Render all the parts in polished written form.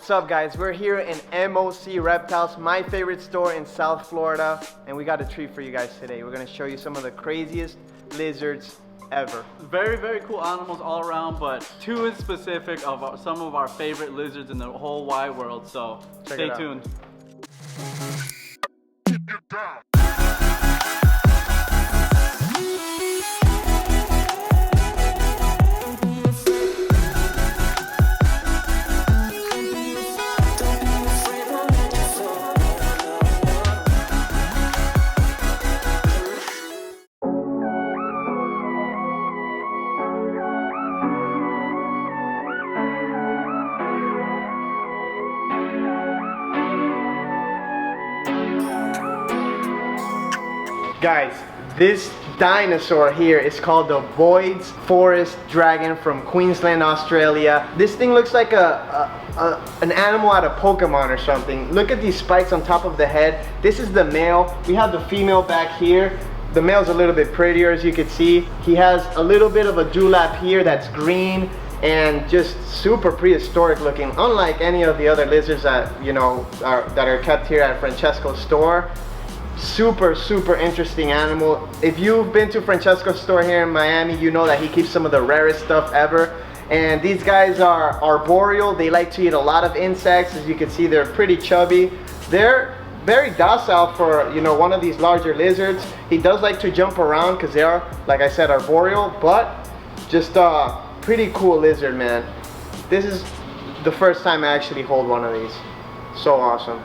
What's up guys, we're here in MOC Reptiles, my favorite store in South Florida, and we got a treat for you guys today. We're going to show you some of the craziest lizards ever. Very, very cool animals all around, but two in specific of some of our favorite lizards in the whole wide world, so stay tuned. Guys, this dinosaur here is called the Boyd's Forest Dragon from Queensland, Australia. This thing looks like an animal out of Pokemon or something. Look at these spikes on top of the head. This is the male. We have the female back here. The male's a little bit prettier, as you can see. He has a little bit of a dewlap here that's green and just super prehistoric looking, unlike any of the other lizards that that are kept here at Francesco's store. Super interesting animal. If you've been to Francesco's store here in Miami, you know that he keeps some of the rarest stuff ever. And these guys are arboreal. They like to eat a lot of insects. As you can see, they're pretty chubby. They're very docile for one of these larger lizards. He does like to jump around because they are, like I said, arboreal, but just a pretty cool lizard, man. This is the first time I actually hold one of these. So awesome.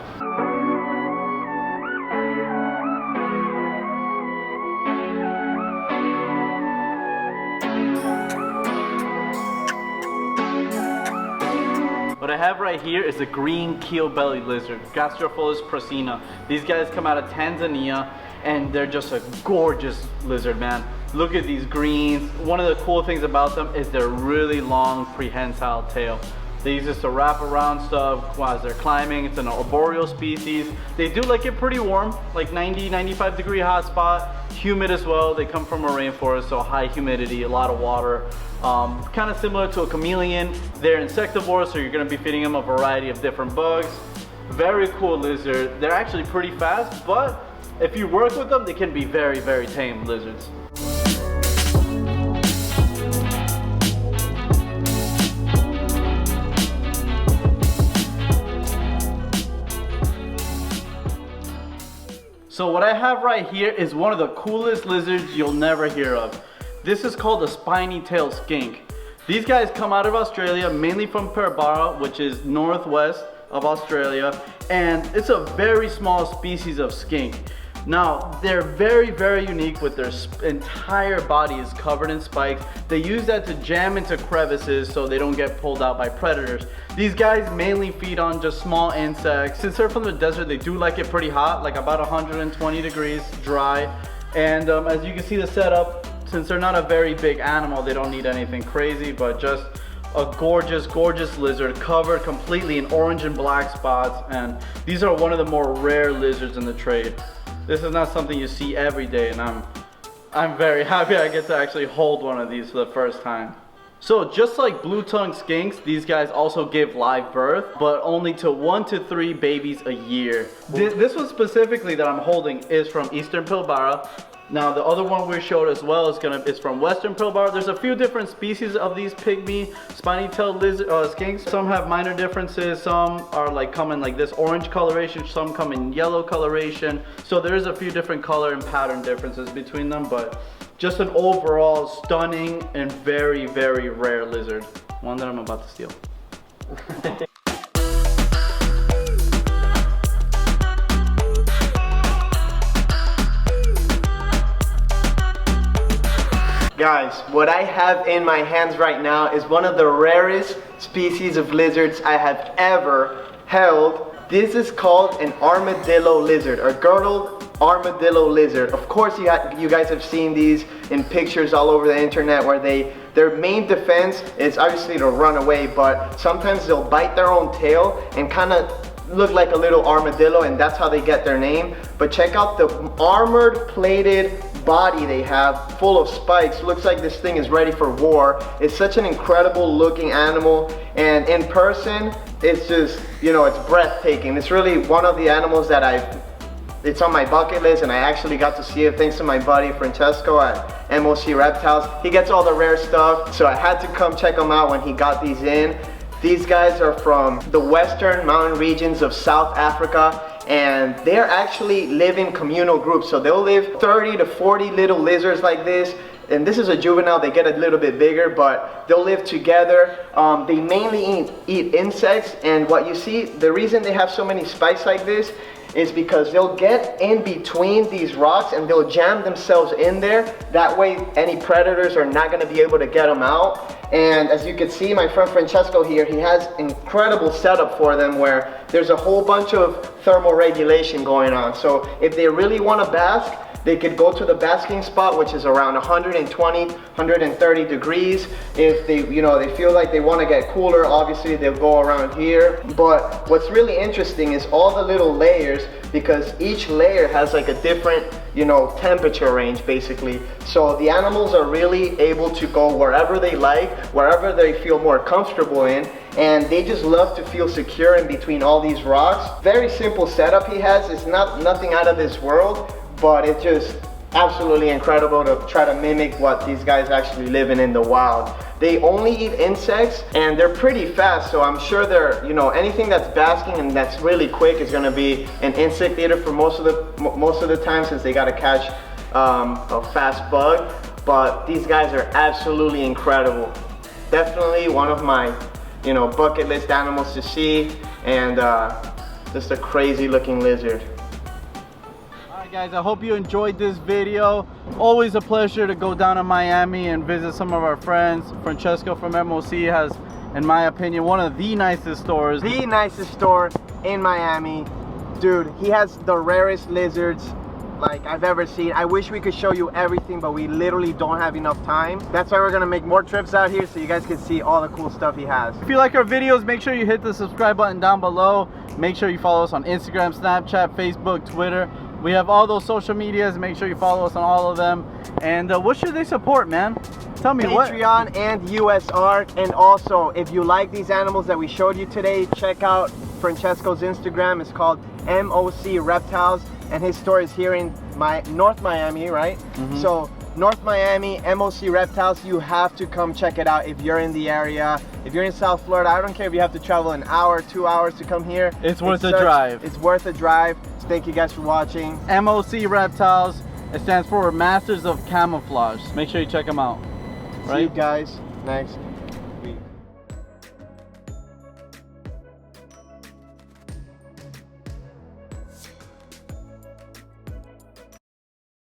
What I have right here is a green keel-bellied lizard, Gastrophilus prasina. These guys come out of Tanzania and they're just a gorgeous lizard, man. Look at these greens. One of the cool things about them is their really long prehensile tail. They use this to wrap around stuff as they're climbing. It's an arboreal species. They do like it pretty warm, like 90, 95 degree hot spot. Humid as well. They come from a rainforest, so high humidity, a lot of water. Kind of similar to a chameleon. They're insectivores, so you're going to be feeding them a variety of different bugs. Very cool lizard. They're actually pretty fast, but if you work with them, they can be very tame lizards. So what I have right here is one of the coolest lizards you'll never hear of. This is called a spiny-tailed skink. These guys come out of Australia, mainly from Pilbara, which is northwest of Australia, and it's a very small species of skink. Now, they're very unique with their entire body is covered in spikes. They use that to jam into crevices so they don't get pulled out by predators. These guys mainly feed on just small insects. Since they're from the desert, they do like it pretty hot, like about 120 degrees dry. And as you can see the setup, since they're not a very big animal, they don't need anything crazy, but just a gorgeous lizard covered completely in orange and black spots. And these are one of the more rare lizards in the trade. This is not something you see every day, and I'm very happy I get to actually hold one of these for the first time. So just like blue-tongued skinks, these guys also give live birth, but only to 1 to 3 babies a year. This one specifically that I'm holding is from Eastern Pilbara. Now the other one we showed as well is from Western Pilbara. There's a few different species of these pygmy spiny-tailed lizard skinks. Some have minor differences. Some are come in like this orange coloration. Some come in yellow coloration. So there is a few different color and pattern differences between them, but just an overall stunning and very rare lizard. One that I'm about to steal. Guys, what I have in my hands right now is one of the rarest species of lizards I have ever held. This is called an armadillo lizard, or girdled armadillo lizard. Of course, you guys have seen these in pictures all over the internet where their main defense is obviously to run away, but sometimes they'll bite their own tail and kind of look like a little armadillo, and that's how they get their name. But check out the armored plated body they have full of spikes. Looks like this thing is ready for war. It's such an incredible looking animal, and in person it's just, you know, it's breathtaking. It's really one of the animals that it's on my bucket list, and I actually got to see it thanks to my buddy Francesco at MOC Reptiles. He gets all the rare stuff, so I had to come check him out when he got these in. These guys are from the western mountain regions of South Africa, and they're actually live in communal groups. So they'll live 30 to 40 little lizards like this. And this is a juvenile, they get a little bit bigger, but they'll live together. They mainly eat insects, and what you see, the reason they have so many spikes like this is because they'll get in between these rocks and they'll jam themselves in there. That way any predators are not gonna be able to get them out. And as you can see, my friend Francesco here, he has incredible setup for them where there's a whole bunch of thermal regulation going on. So if they really wanna bask, they could go to the basking spot, which is around 120, 130 degrees. If they, you know, they feel like they want to get cooler, obviously they'll go around here. But what's really interesting is all the little layers, because each layer has like a different, you know, temperature range basically. So the animals are really able to go wherever they like, wherever they feel more comfortable in, and they just love to feel secure in between all these rocks. Very simple setup he has. It's nothing out of this world, but it's just absolutely incredible to try to mimic what these guys actually living in the wild. They only eat insects, and they're pretty fast, so I'm sure they're, you know, anything that's basking and that's really quick is gonna be an insect eater for most of the time, since they gotta catch a fast bug. But these guys are absolutely incredible. Definitely one of my, you know, bucket list animals to see, and just a crazy looking lizard. Guys, I hope you enjoyed this video. Always a pleasure to go down to Miami and visit some of our friends. Francesco from MOC has, in my opinion, one of the nicest stores. The nicest store in Miami. Dude, he has the rarest lizards like I've ever seen. I wish we could show you everything, but we literally don't have enough time. That's why we're gonna make more trips out here so you guys can see all the cool stuff he has. If you like our videos, make sure you hit the subscribe button down below. Make sure you follow us on Instagram, Snapchat, Facebook, Twitter. We have all those social medias. Make sure you follow us on all of them. And what should they support, man? Tell me. Patreon and USR. And also, if you like these animals that we showed you today, check out Francesco's Instagram. It's called MOC Reptiles, and his store is here in North Miami, right? Mm-hmm. So North Miami, MOC Reptiles, you have to come check it out if you're in the area. If you're in South Florida, I don't care if you have to travel an hour, 2 hours to come here. It's worth a drive. It's worth a drive. So thank you guys for watching. MOC Reptiles, it stands for Masters of Camouflage. Make sure you check them out. See you guys next